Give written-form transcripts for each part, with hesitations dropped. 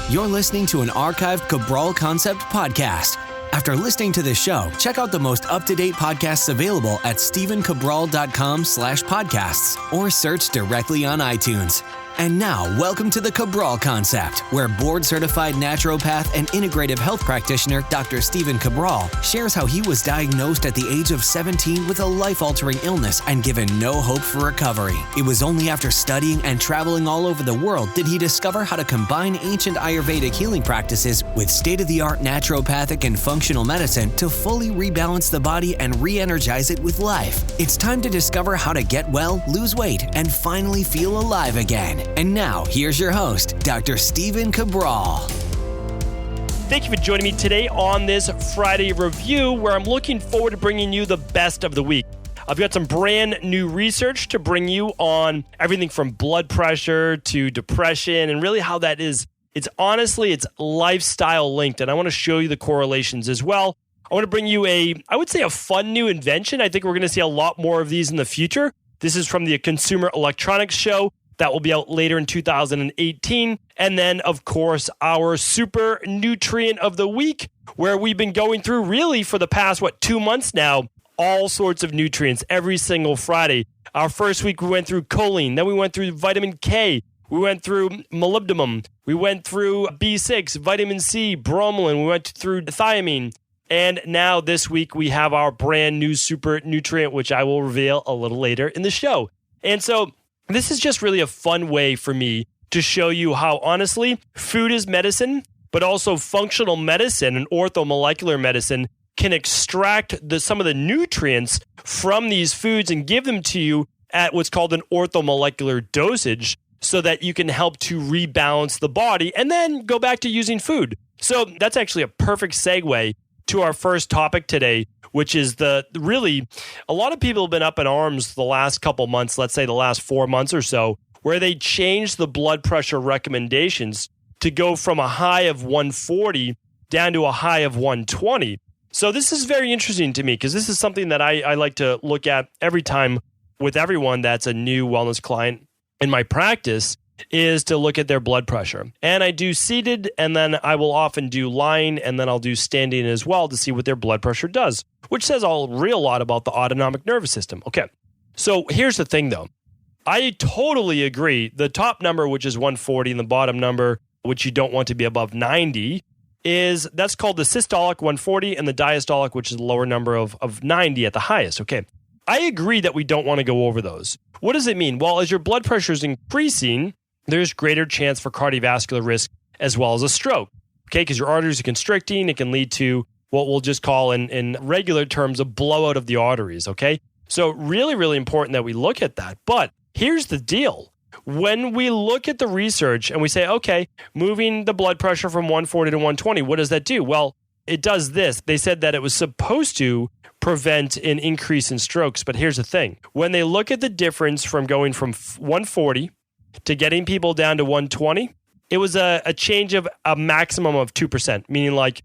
You're listening to an archived Cabral Concept podcast. After listening to this show, check out the most up-to-date podcasts available at stephencabral.com/podcasts or search directly on iTunes. And now, welcome to the Cabral Concept, where board-certified naturopath and integrative health practitioner Dr. Stephen Cabral shares how he was diagnosed at the age of 17 with a life-altering illness and given no hope for recovery. It was only after studying and traveling all over the world did he discover how to combine ancient Ayurvedic healing practices with state-of-the-art naturopathic and functional medicine to fully rebalance the body and re-energize it with life. It's time to discover how to get well, lose weight, and finally feel alive again. And now, here's your host, Dr. Stephen Cabral. Thank you for joining me today on this Friday review, where I'm looking forward to bringing you the best of the week. I've got some brand new research to bring you on everything from blood pressure to depression and really how that is. It's lifestyle linked, and I want to show you the correlations as well. I want to bring you a fun new invention. I think we're going to see a lot more of these in the future. This is from the Consumer Electronics Show. That will be out later in 2018. And then, of course, our super nutrient of the week, where we've been going through really for the past, 2 months now, all sorts of nutrients every single Friday. Our first week, we went through choline. Then we went through vitamin K. We went through molybdenum. We went through B6, vitamin C, bromelain. We went through thiamine. And now this week, we have our brand new super nutrient, which I will reveal a little later in the show. And so this is just really a fun way for me to show you how, honestly, food is medicine, but also functional medicine and orthomolecular medicine can extract some of the nutrients from these foods and give them to you at what's called an orthomolecular dosage so that you can help to rebalance the body and then go back to using food. So that's actually a perfect segue to our first topic today, which is a lot of people have been up in arms the last couple months, let's say the last 4 months or so, where they changed the blood pressure recommendations to go from a high of 140 down to a high of 120. So this is very interesting to me because this is something that I like to look at every time with everyone that's a new wellness client in my practice, is to look at their blood pressure. And I do seated, and then I will often do lying, and then I'll do standing as well to see what their blood pressure does, which says a real lot about the autonomic nervous system. Okay, so here's the thing though. I totally agree. The top number, which is 140, and the bottom number, which you don't want to be above 90, that's called the systolic 140, and the diastolic, which is the lower number of 90 at the highest. Okay, I agree that we don't want to go over those. What does it mean? Well, as your blood pressure is increasing, there's greater chance for cardiovascular risk as well as a stroke, okay? Because your arteries are constricting. It can lead to what we'll just call in regular terms a blowout of the arteries, okay? So really, really important that we look at that. But here's the deal. When we look at the research and we say, okay, moving the blood pressure from 140 to 120, what does that do? Well, it does this. They said that it was supposed to prevent an increase in strokes. But here's the thing. When they look at the difference from going from 140 to getting people down to 120, it was a change of a maximum of 2%, meaning like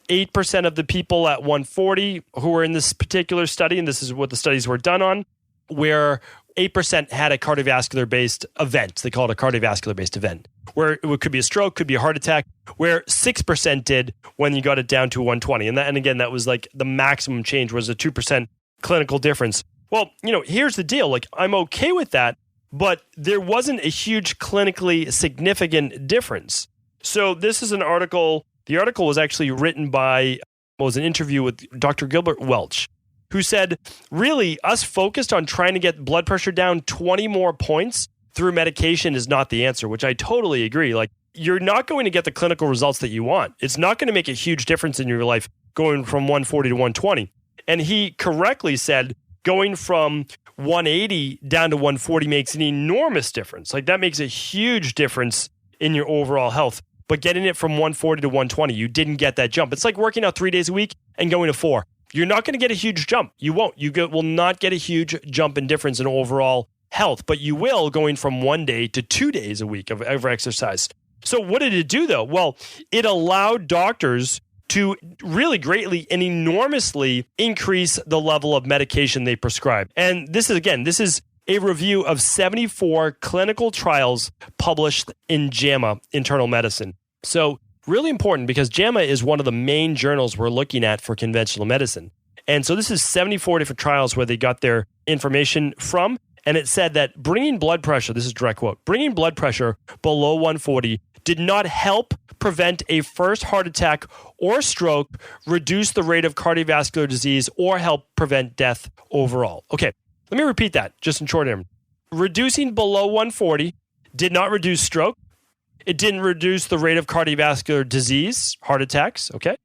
8% of the people at 140 who were in this particular study, and this is what the studies were done on, where 8% had a cardiovascular-based event. They call it a cardiovascular-based event, where it could be a stroke, could be a heart attack, where 6% did when you got it down to 120. And again, that was like the maximum change was a 2% clinical difference. Well, here's the deal. Like, I'm okay with that, but there wasn't a huge clinically significant difference. So this is an article. The article was actually written by, an interview with Dr. Gilbert Welch, who said, really, us focused on trying to get blood pressure down 20 more points through medication is not the answer, which I totally agree. Like, you're not going to get the clinical results that you want. It's not going to make a huge difference in your life going from 140 to 120. And he correctly said, going from 180 down to 140 makes an enormous difference. Like, that makes a huge difference in your overall health. But getting it from 140 to 120, you didn't get that jump. It's like working out 3 days a week and going to 4. You're not going to get a huge jump. You won't. Will not get a huge jump in difference in overall health, but you will going from 1 day to 2 days a week of exercise. So what did it do though? Well, it allowed doctors to really greatly and enormously increase the level of medication they prescribe. And this is a review of 74 clinical trials published in JAMA, Internal Medicine. So really important because JAMA is one of the main journals we're looking at for conventional medicine. And so this is 74 different trials where they got their information from. And it said that bringing blood pressure, this is a direct quote, bringing blood pressure below 140 did not help prevent a first heart attack or stroke, reduce the rate of cardiovascular disease, or help prevent death overall. Okay, let me repeat that just in short term. Reducing below 140 did not reduce stroke. It didn't reduce the rate of cardiovascular disease, heart attacks, okay?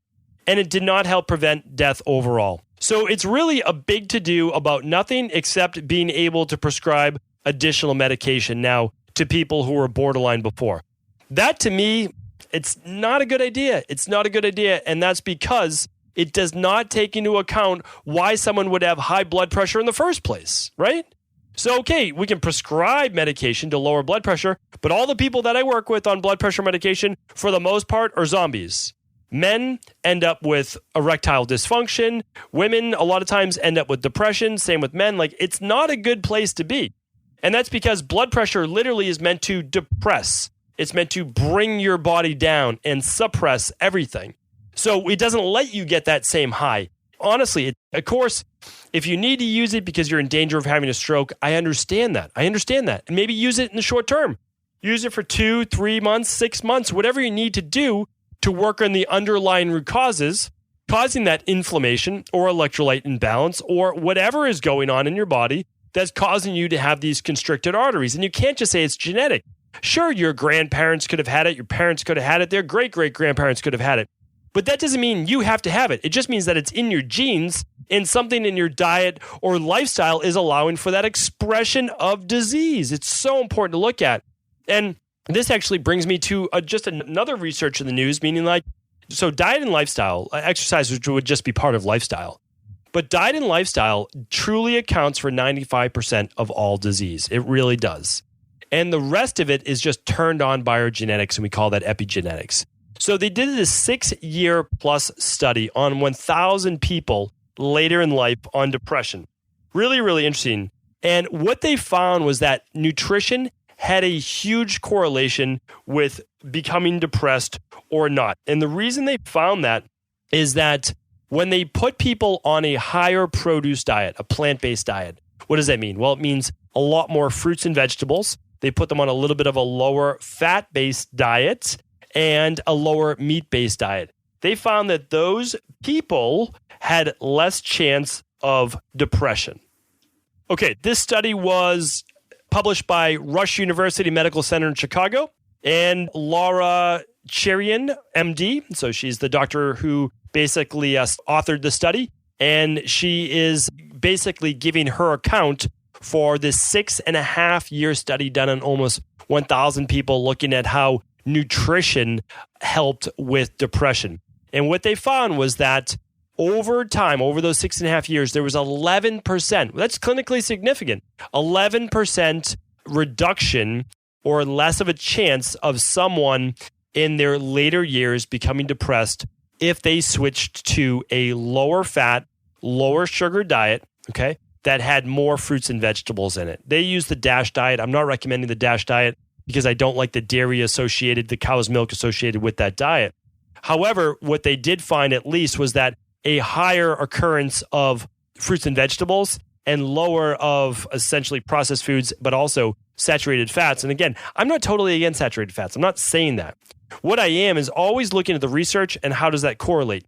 And it did not help prevent death overall. So it's really a big to-do about nothing except being able to prescribe additional medication now to people who were borderline before. That, to me, it's not a good idea. It's not a good idea, and that's because it does not take into account why someone would have high blood pressure in the first place, right? So, okay, we can prescribe medication to lower blood pressure, but all the people that I work with on blood pressure medication, for the most part, are zombies. Men end up with erectile dysfunction. Women, a lot of times, end up with depression. Same with men. Like, it's not a good place to be. And that's because blood pressure literally is meant to depress. It's meant to bring your body down and suppress everything. So it doesn't let you get that same high. Honestly, of course, if you need to use it because you're in danger of having a stroke, I understand that. And maybe use it in the short term. Use it for 2, 3 months, 6 months, whatever you need to do to work on the underlying root causes, causing that inflammation or electrolyte imbalance or whatever is going on in your body that's causing you to have these constricted arteries. And you can't just say it's genetic. Sure, your grandparents could have had it, your parents could have had it, their great-great-grandparents could have had it. But that doesn't mean you have to have it. It just means that it's in your genes and something in your diet or lifestyle is allowing for that expression of disease. It's so important to look at. And this actually brings me to just another research in the news, meaning so diet and lifestyle, exercise which would just be part of lifestyle. But diet and lifestyle truly accounts for 95% of all disease. It really does. And the rest of it is just turned on by our genetics, and we call that epigenetics. So they did a 6-year plus study on 1,000 people later in life on depression. Really, really interesting. And what they found was that nutrition had a huge correlation with becoming depressed or not. And the reason they found that is that when they put people on a higher produce diet, a plant-based diet, what does that mean? Well, it means a lot more fruits and vegetables. They put them on a little bit of a lower fat-based diet and a lower meat-based diet. They found that those people had less chance of depression. Okay, this study was published by Rush University Medical Center in Chicago, and Laura Cherian, MD. So she's the doctor who basically authored the study, and she is basically giving her account for this 6.5-year study done on almost 1,000 people, looking at how nutrition helped with depression. And what they found was that over time, over those 6.5 years, there was 11%. That's clinically significant. 11% reduction or less of a chance of someone in their later years becoming depressed if they switched to a lower fat, lower sugar diet, okay, that had more fruits and vegetables in it. They use the DASH diet. I'm not recommending the DASH diet because I don't like the dairy associated, the cow's milk associated with that diet. However, what they did find at least was that a higher occurrence of fruits and vegetables and lower of essentially processed foods, but also saturated fats. And again, I'm not totally against saturated fats. I'm not saying that. What I am is always looking at the research and how does that correlate.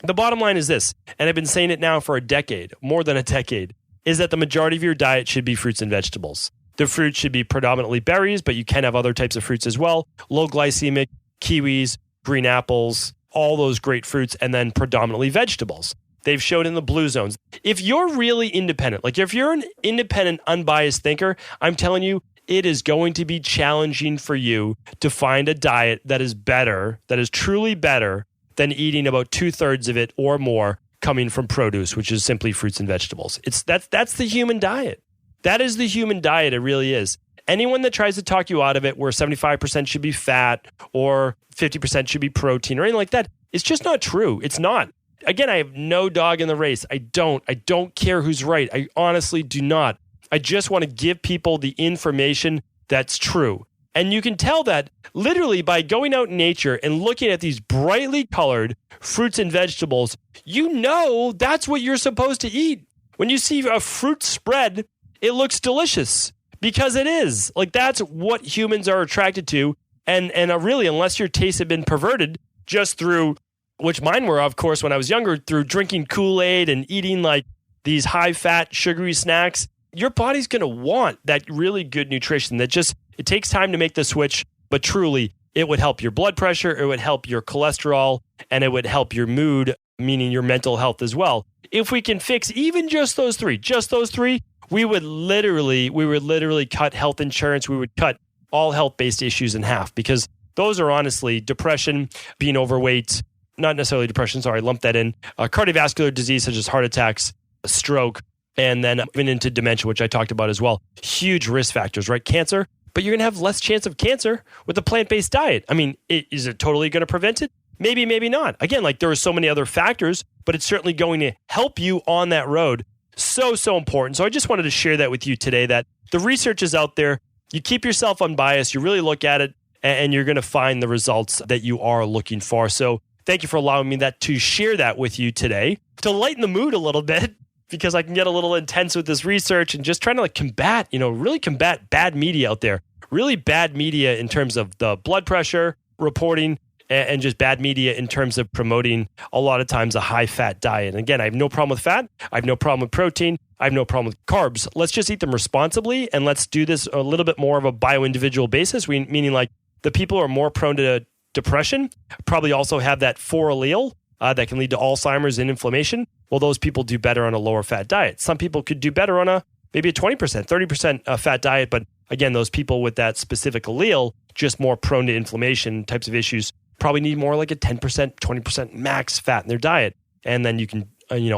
The bottom line is this, and I've been saying it now for a decade, more than a decade, is that the majority of your diet should be fruits and vegetables. The fruit should be predominantly berries, but you can have other types of fruits as well. Low glycemic, kiwis, green apples, all those great fruits, and then predominantly vegetables. They've showed in the blue zones. If you're really independent, like if you're an independent, unbiased thinker, I'm telling you, it is going to be challenging for you to find a diet that is better, that is truly better than eating about 2/3 of it or more coming from produce, which is simply fruits and vegetables. That's the human diet. That is the human diet. It really is. Anyone that tries to talk you out of it, where 75% should be fat or 50% should be protein or anything like that, it's just not true. It's not. Again, I have no dog in the race. I don't care who's right. I honestly do not. I just want to give people the information that's true. And you can tell that literally by going out in nature and looking at these brightly colored fruits and vegetables, you know that's what you're supposed to eat. When you see a fruit spread, it looks delicious because it is. Like, that's what humans are attracted to. And really, unless your tastes have been perverted just through, which mine were, of course, when I was younger, through drinking Kool-Aid and eating like these high-fat, sugary snacks, your body's going to want that really good nutrition that just, it takes time to make the switch, but truly, it would help your blood pressure, it would help your cholesterol, and it would help your mood, meaning your mental health as well. If we can fix even just those three, we would literally cut health insurance. We would cut all health-based issues in half, because those are honestly depression, being overweight, not necessarily depression, sorry, lump that in, cardiovascular disease such as heart attacks, stroke, and then even into dementia, which I talked about as well. Huge risk factors, right? Cancer, but you're going to have less chance of cancer with a plant-based diet. I mean, is it totally going to prevent it? Maybe, maybe not. Again, like there are so many other factors, but it's certainly going to help you on that road. So important. So I just wanted to share that with you today, that the research is out there. You keep yourself unbiased. You really look at it, and you're going to find the results that you are looking for. So thank you for allowing me to share that with you today, to lighten the mood a little bit, because I can get a little intense with this research and just trying to really combat bad media out there. Really bad media in terms of the blood pressure reporting, and just bad media in terms of promoting a lot of times a high-fat diet. And again, I have no problem with fat. I have no problem with protein. I have no problem with carbs. Let's just eat them responsibly, and let's do this a little bit more of a bio-individual basis, meaning like the people who are more prone to depression probably also have that 4 allele that can lead to Alzheimer's and inflammation. Well, those people do better on a lower fat diet. Some people could do better on maybe a 20%, 30% fat diet, but again, those people with that specific allele, just more prone to inflammation types of issues, probably need more like a 10%, 20% max fat in their diet. And then you can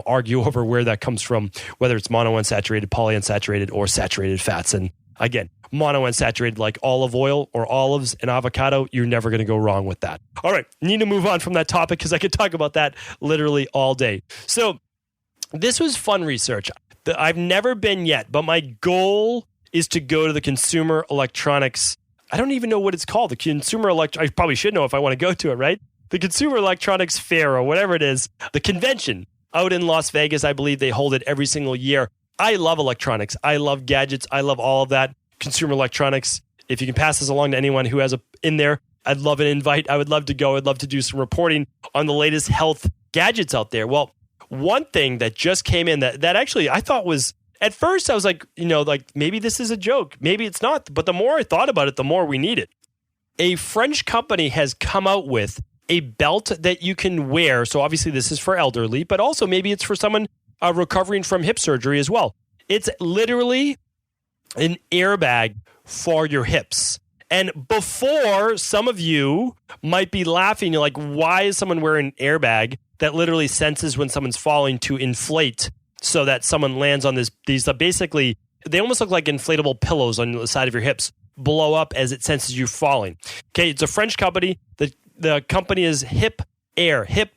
argue over where that comes from, whether it's monounsaturated, polyunsaturated, or saturated fats. And again, monounsaturated like olive oil or olives and avocado, you're never going to go wrong with that. All right, need to move on from that topic because I could talk about that literally all day. So this was fun research. I've never been yet, but my goal is to go to the Consumer Electronics. I don't even know what it's called. I probably should know if I want to go to it, right? The Consumer Electronics Fair or whatever it is, the convention out in Las Vegas. I believe they hold it every single year. I love electronics. I love gadgets. I love all of that. Consumer electronics. If you can pass this along to anyone who has in there, I'd love an invite. I would love to go. I'd love to do some reporting on the latest health gadgets out there. Well, one thing that just came in that actually I thought was, at first I was like, maybe this is a joke. Maybe it's not. But the more I thought about it, the more we need it. A French company has come out with a belt that you can wear. So obviously this is for elderly, but also maybe it's for someone recovering from hip surgery as well. It's literally an airbag for your hips. And before, some of you might be laughing, you're like, why is someone wearing an airbag that literally senses when someone's falling to inflate so that someone lands on these basically, they almost look like inflatable pillows on the side of your hips, blow up as it senses you falling. Okay, it's a French company. The company is hip-air.com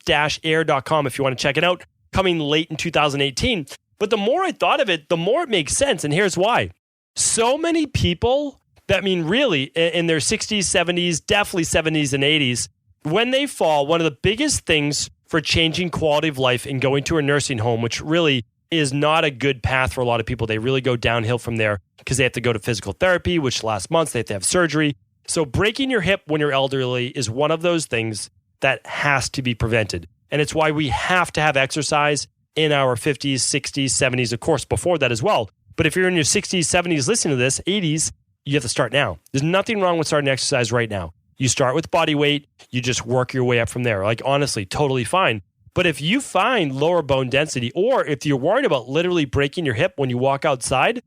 if you want to check it out, coming late in 2018. But the more I thought of it, the more it makes sense. And here's why. So many people that really in their 60s, 70s, definitely 70s and 80s, when they fall, one of the biggest things for changing quality of life and going to a nursing home, which really is not a good path for a lot of people. They really go downhill from there because they have to go to physical therapy, which lasts months. They have to have surgery. So breaking your hip when you're elderly is one of those things that has to be prevented. And it's why we have to have exercise in our 50s, 60s, 70s, of course, before that as well. But if you're in your 60s, 70s listening to this, 80s, you have to start now. There's nothing wrong with starting exercise right now. You start with body weight, you just work your way up from there. Like, honestly, totally fine. But if you find lower bone density, or if you're worried about literally breaking your hip when you walk outside,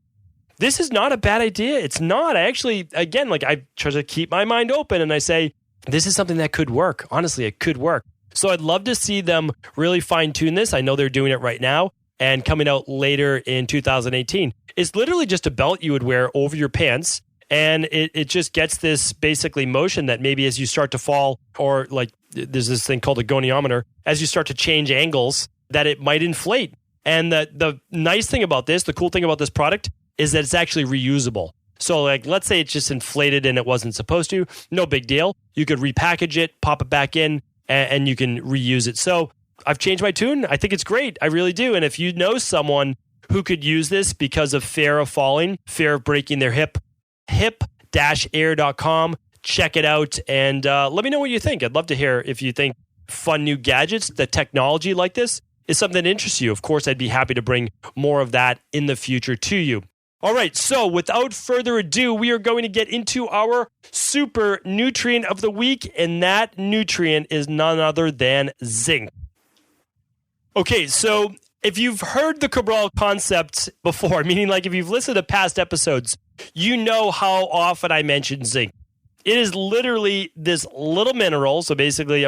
this is not a bad idea. It's not. I actually, again, I try to keep my mind open and I say, this is something that could work. Honestly, it could work. So I'd love to see them really fine tune this. I know they're doing it right now and coming out later in 2018. It's literally just a belt you would wear over your pants. And it just gets this basically motion that maybe as you start to fall, or there's this thing called a goniometer, as you start to change angles, that it might inflate. And the nice thing about this, the cool thing about this product is that it's actually reusable. So like, let's say it's just inflated and it wasn't supposed to, no big deal. You could repackage it, pop it back in, and you can reuse it. So I've changed my tune. I think it's great. I really do. And if you know someone who could use this because of fear of falling, fear of breaking their hip, hip-air.com. Check it out and let me know what you think. I'd love to hear if you think fun new gadgets, the technology like this is something that interests you. Of course, I'd be happy to bring more of that in the future to you. All right, so without further ado, we are going to get into our super nutrient of the week, and that nutrient is none other than zinc. Okay, so if you've heard the Cabral concept before, meaning like if you've listened to past episodes, you know how often I mention zinc. It is literally this little mineral. So basically,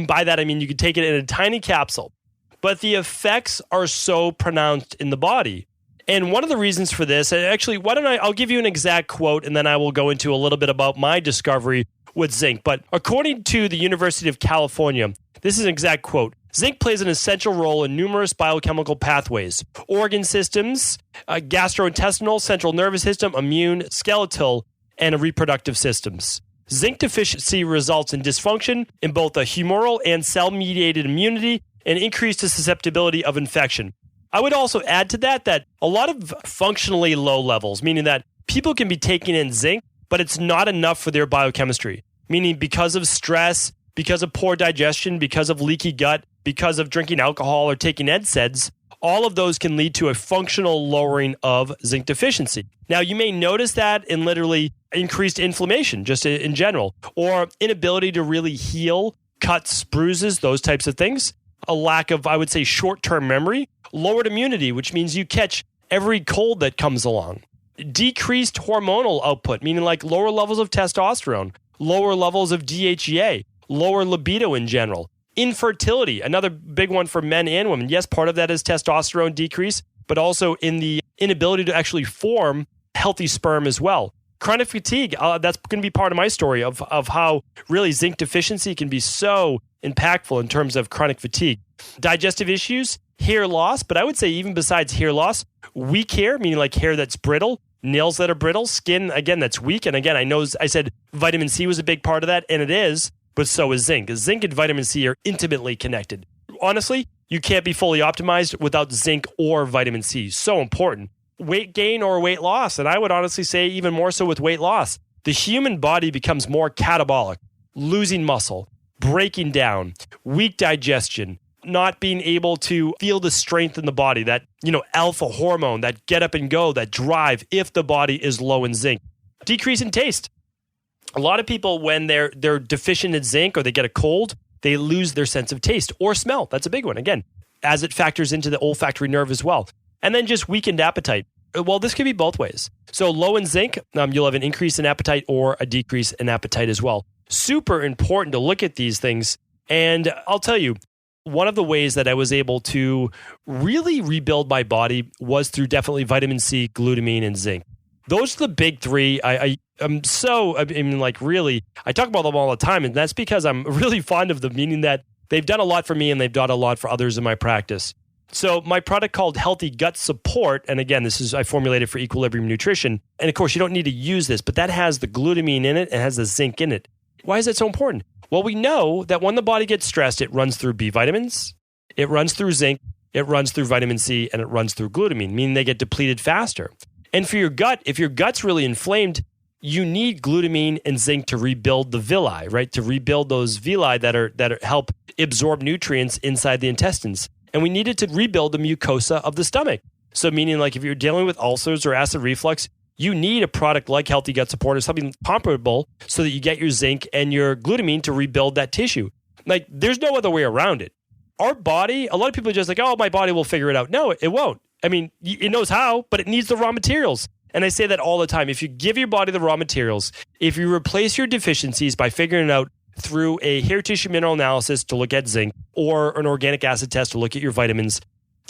by that I mean you can take it in a tiny capsule, but the effects are so pronounced in the body. And one of the reasons for this, actually, I'll give you an exact quote and then I will go into a little bit about my discovery with zinc. But according to the University of California, this is an exact quote. Zinc plays an essential role in numerous biochemical pathways, organ systems, gastrointestinal, central nervous system, immune, skeletal, and reproductive systems. Zinc deficiency results in dysfunction in both a humoral and cell-mediated immunity and increased susceptibility of infection. I would also add to that a lot of functionally low levels, meaning that people can be taking in zinc, but it's not enough for their biochemistry, meaning because of stress, because of poor digestion, because of leaky gut, because of drinking alcohol or taking NSAIDs, all of those can lead to a functional lowering of zinc deficiency. Now, you may notice that in literally increased inflammation, just in general, or inability to really heal cuts, bruises, those types of things. A lack of, I would say, short-term memory, lowered immunity, which means you catch every cold that comes along. Decreased hormonal output, meaning like lower levels of testosterone, lower levels of DHEA, lower libido in general. Infertility, another big one for men and women. Yes, part of that is testosterone decrease, but also in the inability to actually form healthy sperm as well. Chronic fatigue, that's going to be part of my story of how really zinc deficiency can be so impactful in terms of chronic fatigue. Digestive issues, hair loss, but I would say even besides hair loss, weak hair, meaning like hair that's brittle, nails that are brittle, skin, again, that's weak. And again, I said vitamin C was a big part of that, and it is, but so is zinc. Zinc and vitamin C are intimately connected. Honestly, you can't be fully optimized without zinc or vitamin C. So important. Weight gain or weight loss, and I would honestly say even more so with weight loss. The human body becomes more catabolic, losing muscle, breaking down, weak digestion, not being able to feel the strength in the body, that, alpha hormone, that get up and go, that drive if the body is low in zinc. Decrease in taste. A lot of people, when they're deficient in zinc or they get a cold, they lose their sense of taste or smell. That's a big one, again, as it factors into the olfactory nerve as well. And then just weakened appetite. Well, this could be both ways. So low in zinc, you'll have an increase in appetite or a decrease in appetite as well. Super important to look at these things. And I'll tell you, one of the ways that I was able to really rebuild my body was through definitely vitamin C, glutamine, and zinc. Those are the big three. I talk about them all the time, and that's because I'm really fond of them, meaning that they've done a lot for me and they've done a lot for others in my practice. So my product called Healthy Gut Support, and again, I formulated for Equilibrium Nutrition. And of course, you don't need to use this, but that has the glutamine in it and has the zinc in it. Why is that so important? Well, we know that when the body gets stressed, it runs through B vitamins, it runs through zinc, it runs through vitamin C, and it runs through glutamine, meaning they get depleted faster. And for your gut, if your gut's really inflamed, you need glutamine and zinc to rebuild the villi, right? To rebuild those villi that help absorb nutrients inside the intestines. And we needed to rebuild the mucosa of the stomach. So meaning like if you're dealing with ulcers or acid reflux, you need a product like Healthy Gut Support or something comparable so that you get your zinc and your glutamine to rebuild that tissue. Like there's no other way around it. Our body, a lot of people are just like, oh, my body will figure it out. No, it won't. I mean, it knows how, but it needs the raw materials. And I say that all the time. If you give your body the raw materials, if you replace your deficiencies by figuring it out through a hair tissue mineral analysis to look at zinc or an organic acid test to look at your vitamins,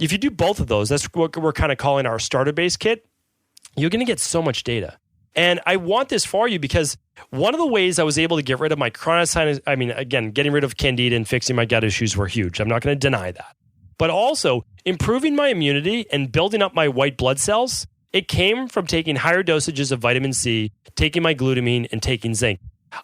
if you do both of those, that's what we're kind of calling our starter base kit, you're going to get so much data. And I want this for you because one of the ways I was able to get rid of my chronic sinus, getting rid of candida and fixing my gut issues were huge. I'm not going to deny that. But also improving my immunity and building up my white blood cells It came from taking higher dosages of vitamin C, taking my glutamine, and taking zinc.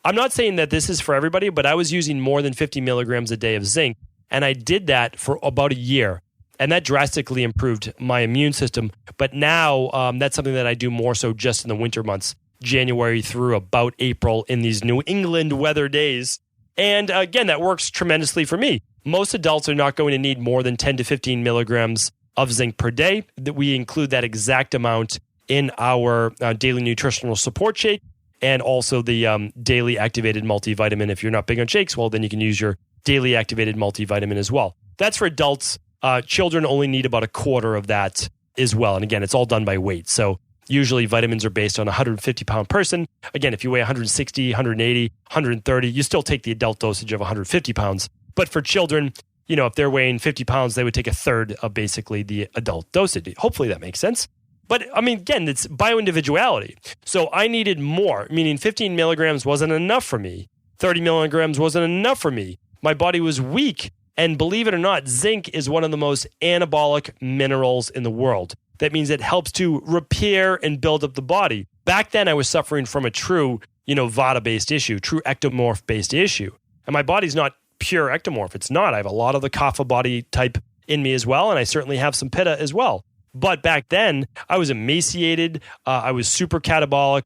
I'm not saying that this is for everybody, but I was using more than 50 milligrams a day of zinc, and I did that for about a year. And that drastically improved my immune system. But now that's something that I do more so just in the winter months, January through about April in these New England weather days. And again, that works tremendously for me. Most adults are not going to need more than 10 to 15 milligrams of zinc per day. That we include that exact amount in our daily nutritional support shake and also the daily activated multivitamin. If you're not big on shakes, well, then you can use your daily activated multivitamin as well. That's for adults. Children only need about a quarter of that as well. And again, it's all done by weight. So usually vitamins are based on a 150-pound person. Again, if you weigh 160, 180, 130, you still take the adult dosage of 150 pounds. But for children, if they're weighing 50 pounds, they would take a third of basically the adult dosage. Hopefully that makes sense. But again, it's bioindividuality. So I needed more, meaning 15 milligrams wasn't enough for me. 30 milligrams wasn't enough for me. My body was weak. And believe it or not, zinc is one of the most anabolic minerals in the world. That means it helps to repair and build up the body. Back then, I was suffering from a true, Vata-based issue, true ectomorph-based issue. And my body's not pure ectomorph. It's not. I have a lot of the kapha body type in me as well, and I certainly have some pitta as well. But back then, I was emaciated. I was super catabolic,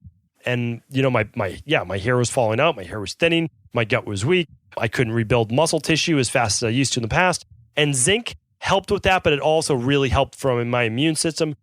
and my hair was falling out. My hair was thinning. My gut was weak. I couldn't rebuild muscle tissue as fast as I used to in the past. And zinc helped with that, but it also really helped from my immune system.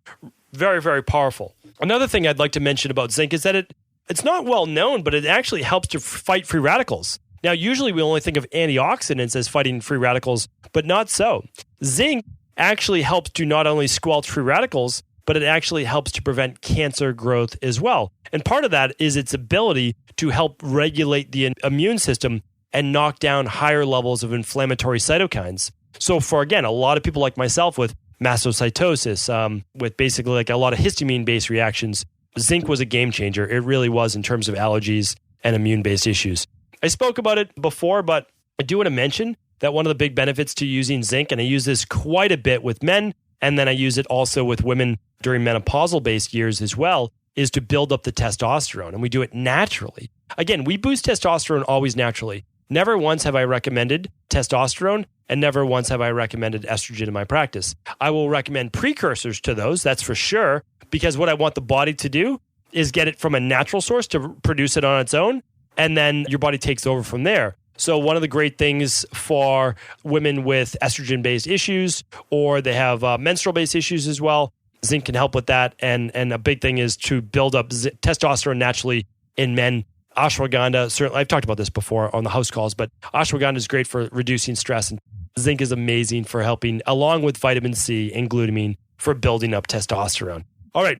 Very, very powerful. Another thing I'd like to mention about zinc is that it's not well known, but it actually helps to fight free radicals. Now, usually we only think of antioxidants as fighting free radicals, but not so. Zinc actually helps to not only squelch free radicals, but it actually helps to prevent cancer growth as well. And part of that is its ability to help regulate the immune system and knock down higher levels of inflammatory cytokines. So for, again, a lot of people like myself with mastocytosis, with basically like a lot of histamine-based reactions, zinc was a game changer. It really was in terms of allergies and immune-based issues. I spoke about it before, but I do want to mention that one of the big benefits to using zinc, and I use this quite a bit with men, and then I use it also with women during menopausal-based years as well, is to build up the testosterone. And we do it naturally. Again, we boost testosterone always naturally. Never once have I recommended testosterone, and never once have I recommended estrogen in my practice. I will recommend precursors to those, that's for sure, because what I want the body to do is get it from a natural source to produce it on its own, and then your body takes over from there. So one of the great things for women with estrogen-based issues, or they have menstrual-based issues as well, zinc can help with that. And a big thing is to build up testosterone naturally in men. Ashwagandha, certainly, I've talked about this before on the house calls, but ashwagandha is great for reducing stress, and zinc is amazing for helping, along with vitamin C and glutamine, for building up testosterone. All right,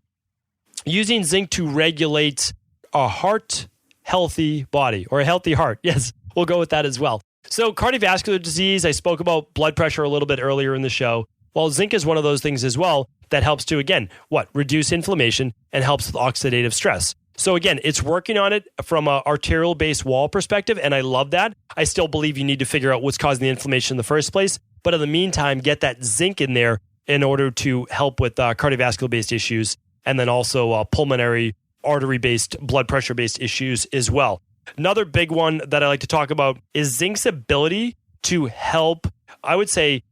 using zinc to regulate a healthy body, or a healthy heart. Yes, we'll go with that as well. So cardiovascular disease, I spoke about blood pressure a little bit earlier in the show. Well, zinc is one of those things as well that helps to, again, reduce inflammation and helps with oxidative stress. So again, it's working on it from an arterial-based wall perspective, and I love that. I still believe you need to figure out what's causing the inflammation in the first place. But in the meantime, get that zinc in there in order to help with cardiovascular-based issues, and then also pulmonary, artery-based, blood pressure-based issues as well. Another big one that I like to talk about is zinc's ability to help, I would say,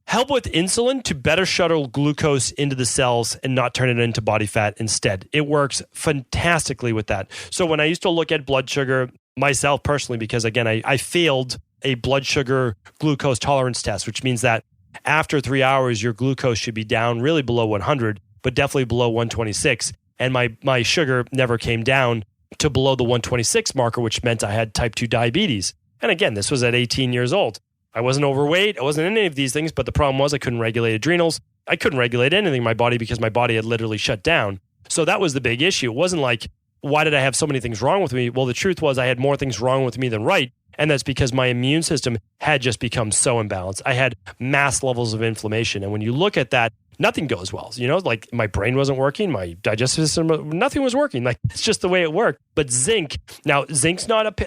help with insulin to better shuttle glucose into the cells and not turn it into body fat instead. It works fantastically with that. So when I used to look at blood sugar myself personally, because again, I failed a blood sugar glucose tolerance test, which means that after 3 hours, your glucose should be down really below 100, but definitely below 126. And my sugar never came down to below the 126 marker, which meant I had type 2 diabetes. And again, this was at 18 years old. I wasn't overweight. I wasn't in any of these things, but the problem was I couldn't regulate adrenals. I couldn't regulate anything in my body because my body had literally shut down. So that was the big issue. It wasn't like, why did I have so many things wrong with me? Well, the truth was I had more things wrong with me than right. And that's because my immune system had just become so imbalanced. I had mass levels of inflammation. And when you look at that, nothing goes well. Like my brain wasn't working, my digestive system, nothing was working. Like it's just the way it worked. But zinc's not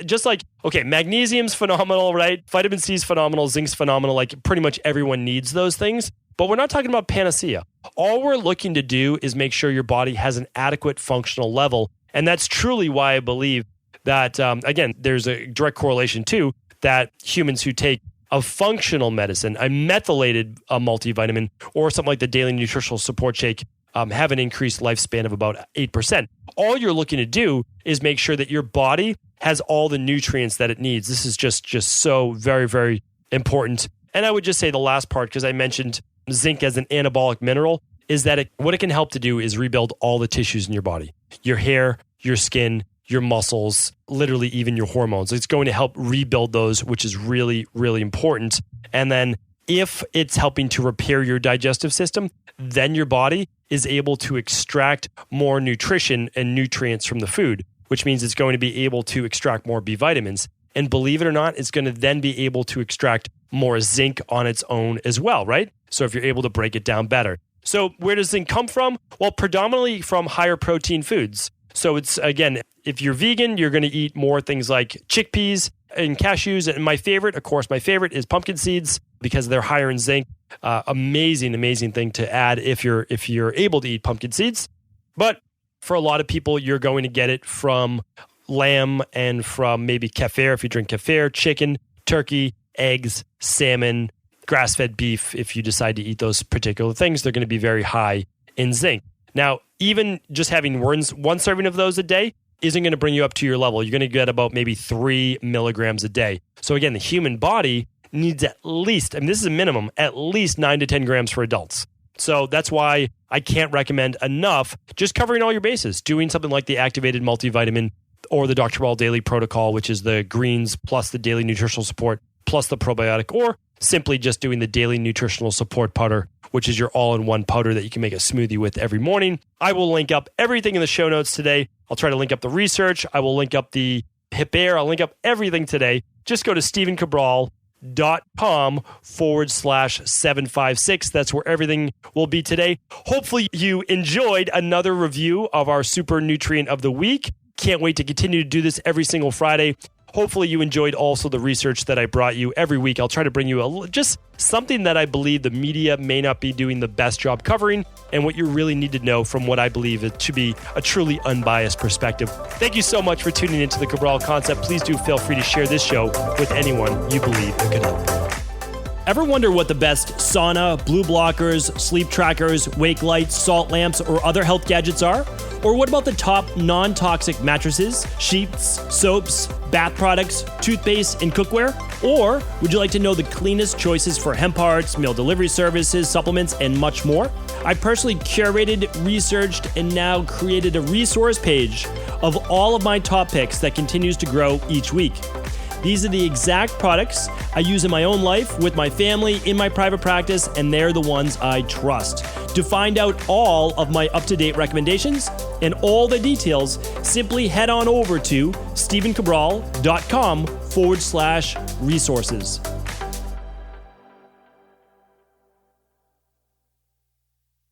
just like, okay, magnesium's phenomenal, right? Vitamin C is phenomenal, zinc's phenomenal. Like pretty much everyone needs those things. But we're not talking about panacea. All we're looking to do is make sure your body has an adequate functional level. And that's truly why I believe that, again, there's a direct correlation too, that humans who take a functional medicine, a methylated multivitamin, or something like the daily nutritional support shake, have an increased lifespan of about 8%. All you're looking to do is make sure that your body has all the nutrients that it needs. This is just so very, very important. And I would just say the last part, because I mentioned zinc as an anabolic mineral, is that what it can help to do is rebuild all the tissues in your body. Your hair, your skin, your muscles, literally even your hormones. It's going to help rebuild those, which is really, really important. And then if it's helping to repair your digestive system, then your body is able to extract more nutrition and nutrients from the food, which means it's going to be able to extract more B vitamins. And believe it or not, it's going to then be able to extract more zinc on its own as well, right? So if you're able to break it down better. So where does zinc come from? Well, predominantly from higher protein foods. So it's, again, if you're vegan, you're going to eat more things like chickpeas and cashews. And my favorite is pumpkin seeds because they're higher in zinc. Amazing thing to add if you're able to eat pumpkin seeds. But for a lot of people, you're going to get it from lamb and from maybe kefir if you drink kefir, chicken, turkey, eggs, salmon, grass-fed beef. If you decide to eat those particular things, they're going to be very high in zinc. Now, even just having one serving of those a day isn't going to bring you up to your level. You're going to get about maybe 3 milligrams a day. So again, the human body needs at least, this is a minimum, at least 9 to 10 grams for adults. So that's why I can't recommend enough just covering all your bases, doing something like the activated multivitamin or the Dr. Cabral Daily Protocol, which is the greens plus the daily nutritional support plus the probiotic, or simply just doing the daily nutritional support powder, which is your all-in-one powder that you can make a smoothie with every morning. I will link up everything in the show notes today. I'll try to link up the research. I will link up the Hip Air. I'll link up everything today. Just go to StephenCabral.com/756. That's where everything will be today. Hopefully you enjoyed another review of our Super Nutrient of the Week. Can't wait to continue to do this every single Friday. Hopefully you enjoyed also the research that I brought you every week. I'll try to bring you just something that I believe the media may not be doing the best job covering and what you really need to know from what I believe it to be a truly unbiased perspective. Thank you so much for tuning into the Cabral Concept. Please do feel free to share this show with anyone you believe it could help. Ever wonder what the best sauna, blue blockers, sleep trackers, wake lights, salt lamps, or other health gadgets are? Or what about the top non-toxic mattresses, sheets, soaps, bath products, toothpaste, and cookware? Or would you like to know the cleanest choices for hemp parts, meal delivery services, supplements, and much more? I personally curated, researched, and now created a resource page of all of my top picks that continues to grow each week. These are the exact products I use in my own life, with my family, in my private practice, and they're the ones I trust. To find out all of my up-to-date recommendations and all the details, simply head on over to StephenCabral.com/resources.